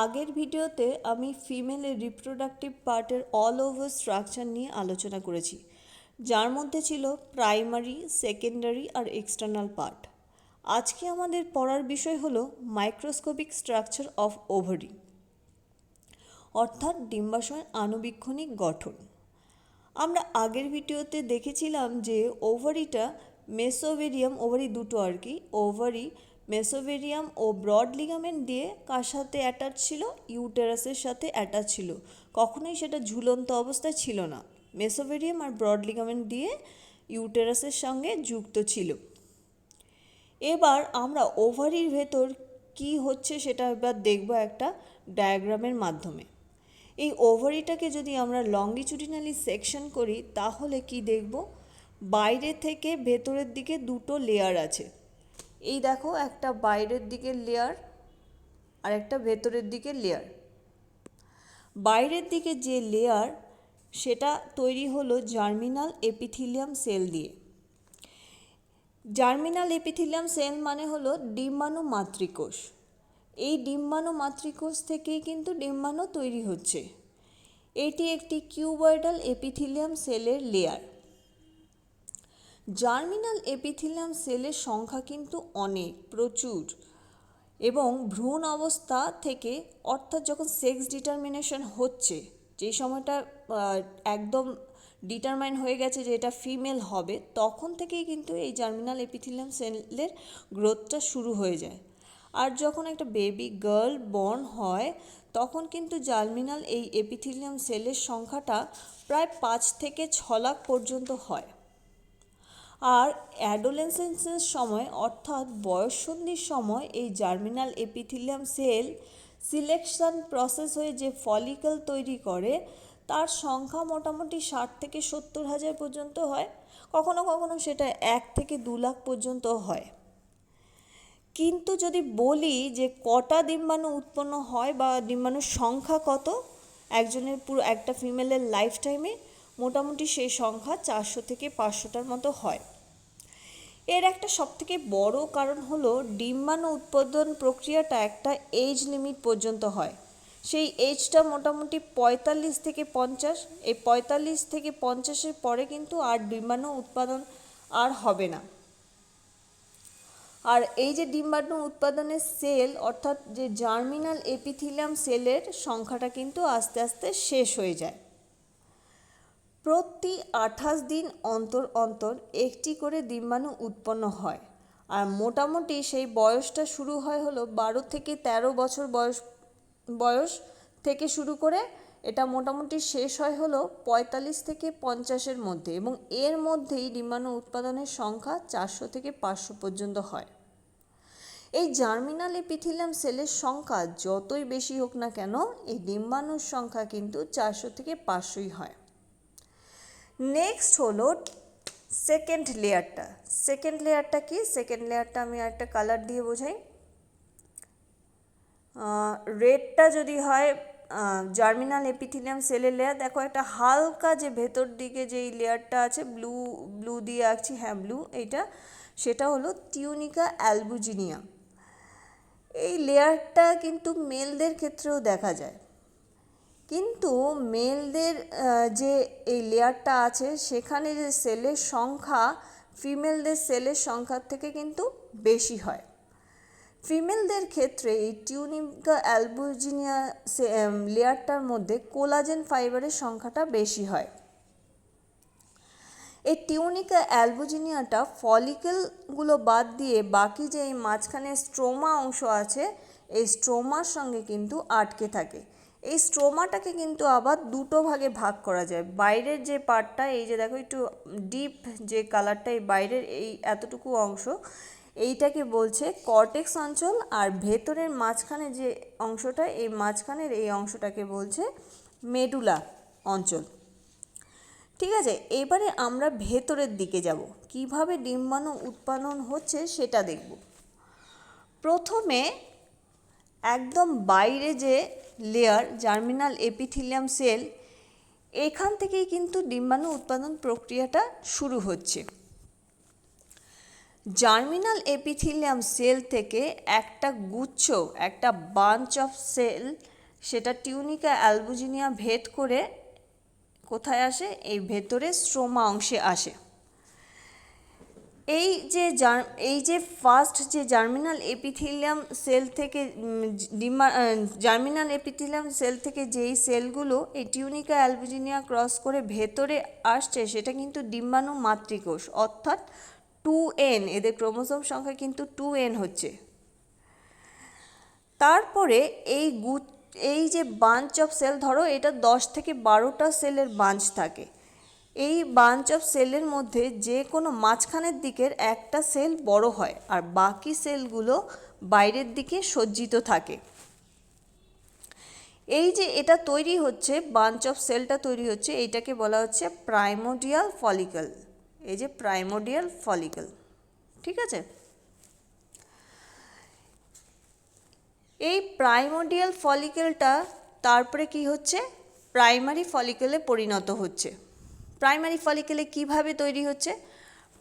আগের ভিডিওতে আমি ফিমেলের রিপ্রোডাক্টিভ পার্টের অল ওভার স্ট্রাকচার নিয়ে আলোচনা করেছি, যার মধ্যে ছিল প্রাইমারি, সেকেন্ডারি আর এক্সটার্নাল পার্ট। আজকে আমাদের পড়ার বিষয় হলো মাইক্রোস্কোপিক স্ট্রাকচার অফ ওভারি, অর্থাৎ ডিম্বাশয়ের আণুবীক্ষণিক গঠন। আমরা আগের ভিডিওতে দেখেছিলাম যে ওভারিটা মেসোভেরিয়াম, ওভারি দুটো আর কি, ওভারি মেসোভেরিয়াম ও ব্রড লিগামেন্ট দিয়ে কার সাথে অ্যাটাচ ছিল? ইউটেরাসের সাথে অ্যাটাচ ছিল। কখনোই সেটা ঝুলন্ত অবস্থায় ছিল না। মেসোভেরিয়াম আর ব্রড লিগামেন্ট দিয়ে ইউটেরাসের সঙ্গে যুক্ত ছিল। এবার আমরা ওভারির ভেতর কি হচ্ছে সেটা এবার দেখব একটা ডায়াগ্রামের মাধ্যমে। এই ওভারিটাকে যদি আমরা লংগিচুডিনালি সেকশন করি তাহলে কি দেখব? বাইরে থেকে ভেতরের দিকে দুটো লেয়ার আছে। এই দেখো, একটা বাইরের দিকের লেয়ার আর একটা ভেতরের দিকের লেয়ার। বাইরের দিকে যে লেয়ার সেটা তৈরি হলো জার্মিনাল এপিথিলিয়াম সেল দিয়ে। জার্মিনাল এপিথিলিয়াম সেল মানে হলো ডিম্বাণু মাতৃকোষ। এই ডিম্বাণু মাতৃকোষ থেকেই কিন্তু ডিম্বাণু তৈরি হচ্ছে। এটি একটি কিউবয়েডাল এপিথিলিয়াম সেলের লেয়ার। জার্মিনাল এপিথিলিয়াম সেলের সংখ্যা কিন্তু অনেক, প্রচুর, এবং ভ্রূণ অবস্থা থেকে, অর্থাৎ যখন সেক্স ডিটারমিনেশন হচ্ছে, যেই সময়টা একদম ডিটারমাইন হয়ে গেছে যে এটা ফিমেল হবে, তখন থেকেই কিন্তু এই জার্মিনাল এপিথিলিয়াম সেলের গ্রোথটা শুরু হয়ে যায়। আর যখন একটা বেবি গার্ল বর্ন হয় তখন কিন্তু জার্মিনাল এই এপিথিলিয়াম সেলের সংখ্যাটা প্রায় 5 থেকে 6 লাখ পর্যন্ত হয়। আর অ্যাডোলেসেন্সের সময়, অর্থাৎ বয়ঃসন্ধির সময়, এই germinal epithelium cell selection process হয়ে যে ফলিকল তৈরি করে তার সংখ্যা মোটামুটি 60 থেকে 70 হাজার পর্যন্ত হয়। কখনো কখনো সেটা 1 থেকে 2 লাখ পর্যন্ত হয়। কিন্তু যদি বলি যে কটা ডিম্বাণু উৎপন্ন হয় বা ডিম্বাণুর সংখ্যা কত একজনের, পুরো একটা ফিমেলের লাইফ টাইমে, মোটামুটি সেই সংখ্যা 400 থেকে 500টার মতো হয়। এর একটা সবথেকে বড় কারণ হলো ডিম্বাণু উৎপাদন প্রক্রিয়াটা একটা এজ লিমিট পর্যন্ত হয়। সেই এজটা মোটামুটি 45 থেকে 50। এই 45 থেকে 50-এর পরে কিন্তু আর ডিম্বাণু উৎপাদন আর হবে না। আর এই যে ডিম্বাণু উৎপাদনের সেল, অর্থাৎ যে জার্মিনাল এপিথিলিয়াম সেলের সংখ্যাটা কিন্তু আস্তে আস্তে শেষ হয়ে যায়। প্রতি 28 দিন অন্তর অন্তর একটি করে ডিম্বাণু উৎপন্ন হয়। আর মোটামুটি সেই বয়সটা শুরু হয় হলো 12 থেকে 13 বছর বয়স থেকে শুরু করে এটা মোটামুটি শেষ হয় হলো 45 থেকে 50-এর মধ্যে, এবং এর মধ্যেই ডিম্বাণু উৎপাদনের সংখ্যা 400 থেকে 500 পর্যন্ত হয়। এই জার্মিনাল এপিথিলিয়াম সেলের সংখ্যা যতই বেশি হোক না কেন, এই ডিম্বাণুর সংখ্যা কিন্তু 400 থেকে 500ই হয়। নেক্সট হলো সেকেন্ড লেয়ারটা। সেকেন্ড লেয়ারটা কি? সেকেন্ড লেয়ারটা আমি একটা কালার দিয়ে বোঝাই। রেডটা যদি হয় জার্মিনাল এপিথিলিয়াম সেলের লেয়ার, দেখো একটা হালকা যে ভেতর দিকে যেই লেয়ারটা আছে, ব্লু দিয়ে আঁকছি, হ্যাঁ ব্লু, এইটা, সেটা হলো টিউনিকা অ্যালবুজিনিয়া। এই লেয়ারটা কিন্তু মেলদের ক্ষেত্রেও দেখা যায়, কিন্তু মেলদের যে এই লেয়ারটা আছে সেখানে যে সেলের সংখ্যা ফিমেলদের সেলের সংখ্যার থেকে কিন্তু বেশি হয়। ফিমেলদের ক্ষেত্রে এই টিউনিকা অ্যালবুজিনিয়া লেয়ারটার মধ্যে কোলাজেন ফাইবারের সংখ্যাটা বেশি হয়। এই টিউনিকা অ্যালবুজিনিয়াটা ফলিকেলগুলো বাদ দিয়ে বাকি যে এই মাঝখানে স্ট্রোমা অংশ আছে, এই স্ট্রোমার সঙ্গে কিন্তু আটকে থাকে। এই স্ট্রোমাটাকে কিন্তু আবার দুটো ভাগে ভাগ করা যায়। বাইরের যে পার্টটা, এই যে দেখো একটু ডিপ যে কালারটা, এই বাইরের এই এতটুকু অংশ, এইটাকে বলছে কর্টেক্স অঞ্চল, আর ভেতরের মাঝখানে যে অংশটা, এই মাঝখানের এই অংশটাকে বলছে মেডুলা অঞ্চল। ঠিক আছে, এবারে আমরা ভেতরের দিকে যাব, কিভাবে ডিম্বাণু উৎপাদন হচ্ছে সেটা দেখব। প্রথমে একদম বাইরে যে লেয়ার জার্মিনাল এপিথিলিয়াম সেল, এখান থেকেই কিন্তু ডিম্বাণু উৎপাদন প্রক্রিয়াটা শুরু হচ্ছে। জার্মিনাল এপিথেলিয়াম সেল থেকে একটা গুচ্ছ, একটা বাঞ্চ অফ সেল, সেটা টিউনিকা অ্যালবুজিনিয়া ভেদ করে কোথায় আসে? এই ভেতরে স্ট্রোমা অংশে আসে। এই যে ফার্স্ট যে জার্মিনাল এপিথেলিয়াম সেল থেকে জার্মিনাল এপিথেলিয়াম সেল থেকে যেই সেলগুলো এই টিউনিকা অ্যালবুজিনিয়া ক্রস করে ভেতরে আসছে, সেটা কিন্তু ডিম্বাণু মাতৃকোষ, অর্থাৎ 2n, এদের ক্রোমোসোম সংখ্যা কিন্তু 2n হচ্ছে। তারপরে এই যে বাঞ্চ অফ সেল, ধরো এটা 10 থেকে 12টা সেলের বাঞ্চ থাকে, এই বাঞ্চ অফ সেলের মধ্যে যে কোনো মাঝখানের দিকের একটা সেল বড় হয় আর বাকি সেলগুলো বাইরের দিকে সজ্জিত থাকে। এই যে এটা তৈরি হচ্ছে, বাঞ্চ অফ সেলটা তৈরি হচ্ছে, এইটাকে বলা হচ্ছে প্রাইমোডিয়াল ফলিকল। এই যে প্রাইমোডিয়াল ফলিকল, ঠিক আছে। এই প্রাইমোডিয়াল ফলিকলটা তারপরে কি হচ্ছে? প্রাইমারি ফলিকলে পরিণত হচ্ছে। প্রাইমারি ফলিকলে কিভাবে তৈরি হচ্ছে?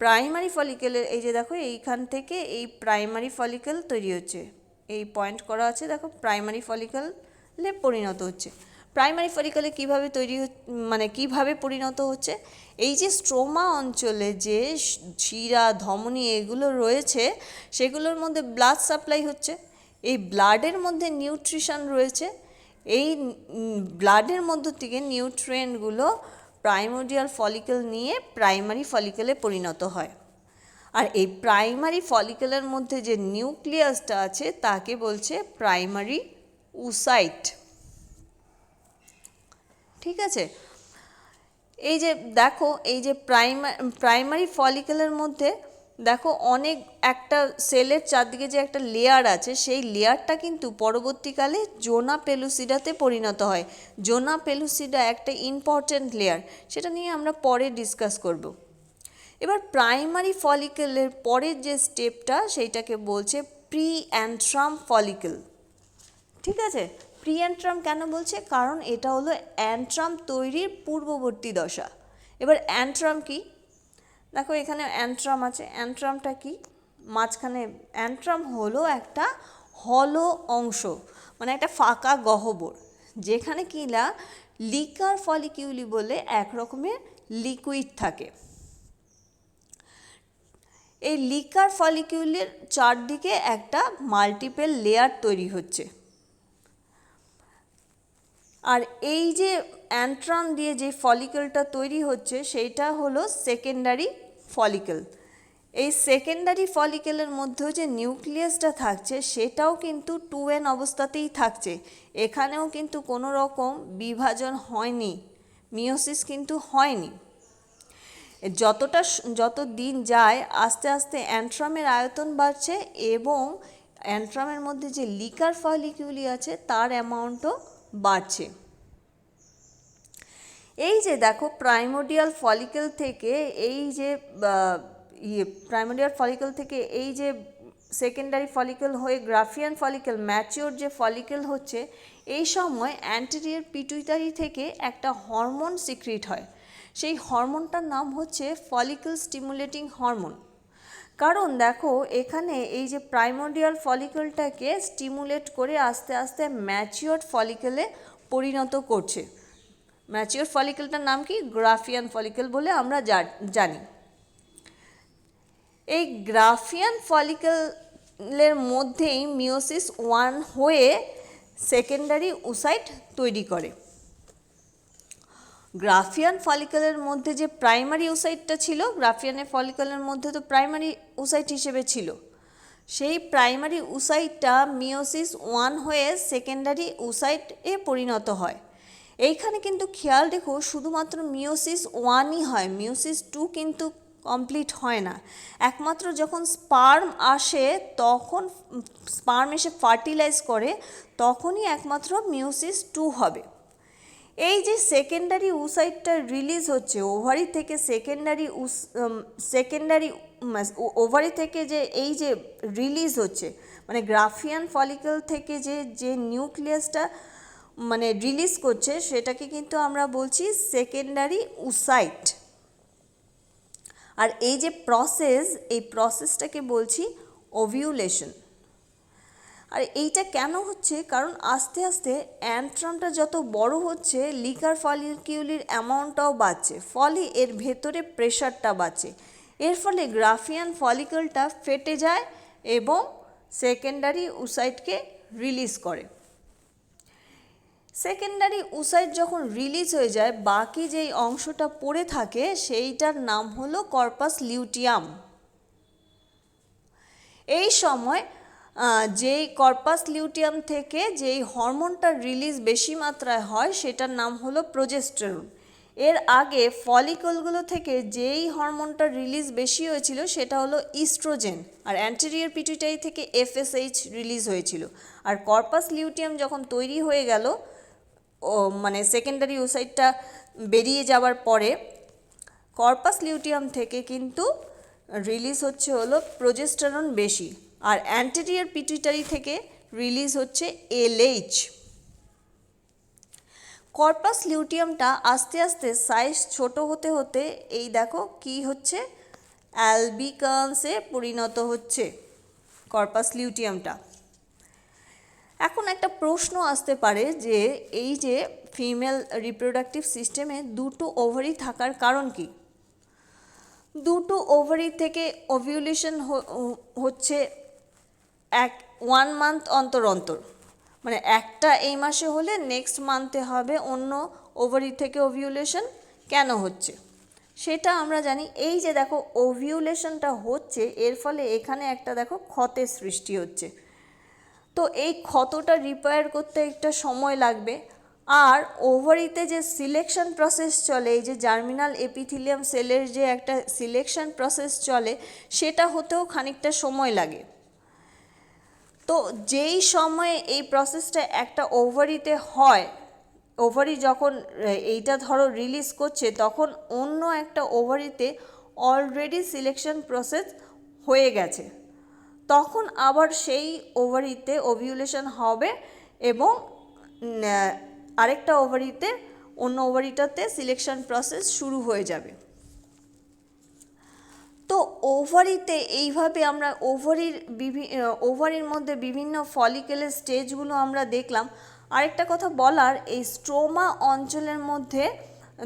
প্রাইমারি ফলিকলের এই যে দেখো, এইখান থেকে এই প্রাইমারি ফলিকল তৈরি হচ্ছে, এই পয়েন্ট করা আছে দেখো, প্রাইমারি ফলিকলে পরিণত হচ্ছে। প্রাইমারি ফলিকলে কিভাবে মানে কিভাবে পরিণত হচ্ছে? এই যে স্ট্রোমা অঞ্চলে যে শিরা, ধমনী এগুলো রয়েছে, সেগুলোর মধ্যে ব্লাড সাপ্লাই হচ্ছে, এই ব্লাডের মধ্যে নিউট্রিশন রয়েছে, এই ব্লাডের মধ্য থেকে নিউট্রিয়েন্টগুলো প্রাইমোডিয়াল ফলিকল নিয়ে প্রাইমারি ফলিকলে পরিণত হয়। আর এই প্রাইমারি ফলিকলের মধ্যে যে নিউক্লিয়াসটা আছে তাকে বলছে প্রাইমারি উসাইট, ঠিক আছে। এই যে দেখো, এই যে প্রাইমারি ফলিকলের মধ্যে দেখো অনেক, একটা সেলের চারদিকে যে একটা লেয়ার আছে, সেই লেয়ারটা কিন্তু পরবর্তীকালে জোনা পেলুসিডাতে পরিণত হয়। জোনা পেলুসিডা একটা ইম্পর্ট্যান্ট লেয়ার, সেটা নিয়ে আমরা পরে ডিসকাস করব। এবার প্রাইমারি ফলিকলের পরের যে স্টেপটা, সেইটাকে বলছে প্রি অ্যান্ট্রাম ফলিকল, ঠিক আছে। প্রি অ্যান্ট্রাম কেন বলছে? কারণ এটা হলো অ্যান্ট্রাম তৈরির পূর্ববর্তী দশা। এবার অ্যান্ট্রাম কি? দেখো এখানে অ্যান্ট্রাম আছে, অ্যান্ট্রামটা কি? মাঝখানে অ্যান্ট্রাম হলো একটা হলো অংশ, মানে একটা ফাঁকা গহ্বর, যেখানে কিনা লিকার ফলিকিউলি বলে এক রকমের লিকুইড থাকে। এই লিকার ফলিকিউলের চারদিকে একটা মাল্টিপল লেয়ার তৈরি হচ্ছে। আর এই যে অ্যান্ট্রাম দিয়ে যে ফলিকলটা তৈরি হচ্ছে, সেইটা হলো সেকেন্ডারি ফলিকল। এই সেকেন্ডারি ফলিকলের মধ্যেও যে নিউক্লিয়াসটা থাকছে, সেটাও কিন্তু 2n অবস্থাতেই থাকছে। এখানেও কিন্তু কোনো রকম বিভাজন হয়নি, মিওসিস কিন্তু হয়নি। যত দিন যায় আস্তে আস্তে অ্যান্ট্রামের আয়তন বাড়ছে এবং অ্যান্ট্রামের মধ্যে যে লিকার ফলিকিউলি আছে তার অ্যামাউন্টও বাড়ছে। এই যে দেখো, প্রাইমোডিয়াল ফলিকল থেকে এই যে সেকেন্ডারি ফলিকল হয়ে গ্রাফিয়ান ফলিকল, ম্যাচিওর যে ফলিকল হচ্ছে, এই সময় অ্যান্টেরিয়র পিটুইটারি থেকে একটা হরমোন সিক্রিট হয়। সেই হরমোনটার নাম হচ্ছে ফলিকল স্টিমুলেটিং হরমোন। কারণ দেখো এখানে এই যে প্রাইমোডিয়াল ফলিকলটাকে স্টিমুলেট করে আস্তে আস্তে ম্যাচিওর ফলিকলে পরিণত করছে। ম্যাচিওর ফলিকলটার নাম কি? গ্রাফিয়ান ফলিকল বলে আমরা জানি। এই গ্রাফিয়ান ফলিকলের মধ্যেই মিওসিস 1 হয়ে সেকেন্ডারি উসাইট তৈরি করে। গ্রাফিয়ান ফলিকলের মধ্যে যে প্রাইমারি উসাইটটা ছিল, গ্রাফিয়ানের ফলিকলের মধ্যে তো প্রাইমারি উসাইট হিসেবে ছিল, সেই প্রাইমারি উসাইটটা মিওসিস 1 হয়ে সেকেন্ডারি উসাইটে পরিণত হয়। এইখানে কিন্তু খেয়াল রেখো, শুধুমাত্র মিওসিস 1ই হয়, মিওসিস 2 কিন্তু কমপ্লিট হয় না। একমাত্র যখন স্পার্ম আসে, তখন স্পার্ম এসে ফার্টিলাইজ করে, তখনই একমাত্র মিওসিস 2 হবে। এই যে সেকেন্ডারি উসাইটটা রিলিজ হচ্ছে ওভারি থেকে, ওভারি থেকে যে এই যে রিলিজ হচ্ছে, মানে গ্রাফিয়ান ফলিকল থেকে যে নিউক্লিয়াসটা মানে রিলিজ করছে, সেটাকে কিন্তু আমরা বলছি সেকেন্ডারি উসাইট। আর এই যে প্রসেস, এই প্রসেসটাকে বলছি ওভিউলেশন। আর এইটা কেন হচ্ছে, কারণ আস্তে আস্তে অ্যান্ট্রামটা যত বড় হচ্ছে লিগার ফলিকিউলের অ্যামাউন্টটাও বাড়ছে, ফলে এর ভেতরে প্রেশারটা বাড়ছে। এর ফলে গ্রাফিয়ান ফলিকলটা ফেটে যায় এবং সেকেন্ডারি উসাইটকে রিলিজ করে। সেকেন্ডারি উসাইট যখন রিলিজ হয়ে যায়, বাকি যেই অংশটা পড়ে থাকে সেইটার নাম হলো কর্পাস লিউটিয়াম। এই সময় যেই কর্পাস লিউটিয়াম থেকে যেই হরমোনটা রিলিজ বেশি মাত্রায় হয় সেটার নাম হলো প্রোজেস্টেরন। এর আগে ফলিকলগুলো থেকে যেই হরমোনটা রিলিজ বেশি হয়েছিল সেটা হলো ইস্ট্রোজেন, আর অ্যান্টেরিয়র পিটুইটারি থেকে এফএসএইচ রিলিজ হয়েছিল। আর কর্পাস লিউটিয়াম যখন তৈরি হয়ে গেল, মানে সেকেন্ডারি ওসাইটটা বেরিয়ে যাওয়ার পরে কর্পাস লিউটিয়াম থেকে কিন্তু রিলিজ হচ্ছে হলো প্রোজেস্টেরন বেশি, আর অ্যান্টেরিয়র পিটুইটারি থেকে রিলিজ হচ্ছে এলএইচ। কর্পাস লিউটিয়ামটা আস্তে আস্তে সাইজ ছোট হতে হতে এই দেখো কি হচ্ছে, অ্যালবিকান্সে পরিণত হচ্ছে কর্পাস লিউটিয়ামটা। এখন একটা প্রশ্ন আসতে পারে যে এই যে ফিমেল রিপ্রোডাক্টিভ সিস্টেমে দুটো ওভারি থাকার কারণ কি? দুটো ওভারি থেকে ওভিউলেশন হচ্ছে 1 মান্থ অন্তর অন্তর, মানে একটা এই মাসে হলে নেক্সট মান্থে হবে অন্য ওভারি থেকে ওভিউলেশন। কেন হচ্ছে সেটা আমরা জানি। এই যে দেখো ওভিউলেশনটা হচ্ছে, এর ফলে এখানে একটা দেখো ক্ষতের সৃষ্টি হচ্ছে। তো এই ক্ষতটা রিপেয়ার করতে একটা সময় লাগবে। আর ওভারিতে যে সিলেকশন প্রসেস চলে, এই যে জার্মিনাল এপিথেলিয়াম সেলের যে একটা সিলেকশন প্রসেস চলে, সেটা হতেও খানিকটা সময় লাগে। তো যেই সময়ে এই প্রসেসটা একটা ওভারিতে হয়, ওভারি যখন এইটা ধরো রিলিজ করছে, তখন অন্য একটা ওভারিতে অলরেডি সিলেকশন প্রসেস হয়ে গেছে, তখন আবার সেই ওভারিতে ওভিউলেশন হবে এবং আরেকটা ওভারিতে, অন্য ওভারিটাতে সিলেকশন প্রসেস শুরু হয়ে যাবে। তো ওভারিতে এইভাবে আমরা ওভারির মধ্যে বিভিন্ন ফলিকেলের স্টেজগুলো আমরা দেখলাম। আরেকটা কথা বলার, এই স্ট্রোমা অঞ্চলের মধ্যে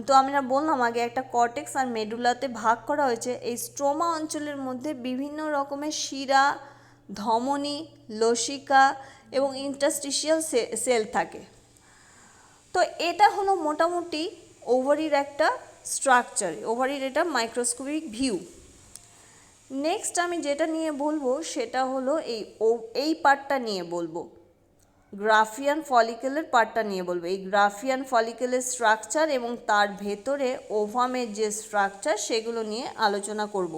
তো আমরা বললাম আগে একটা কর্টেক্স আর মেডুলাতে ভাগ করা হয়েছে। এই স্ট্রোমা অঞ্চলের মধ্যে বিভিন্ন রকমের শিরা, ধমনী, লসিকা এবং ইন্টারস্টিশিয়াল সেল থাকে। তো এটা হলো মোটামুটি ওভারির একটা স্ট্রাকচার, ওভারির এটা মাইক্রোস্কোপিক ভিউ। নেক্সট আমি যেটা নিয়ে বলবো সেটা হলো এই পার্টটা নিয়ে বলবো, গ্রাফিয়ান ফলিকেলের পার্টটা নিয়ে বলবো। এই গ্রাফিয়ান ফলিকেলের স্ট্রাকচার এবং তার ভেতরে ওভামের যে স্ট্রাকচার সেগুলো নিয়ে আলোচনা করব।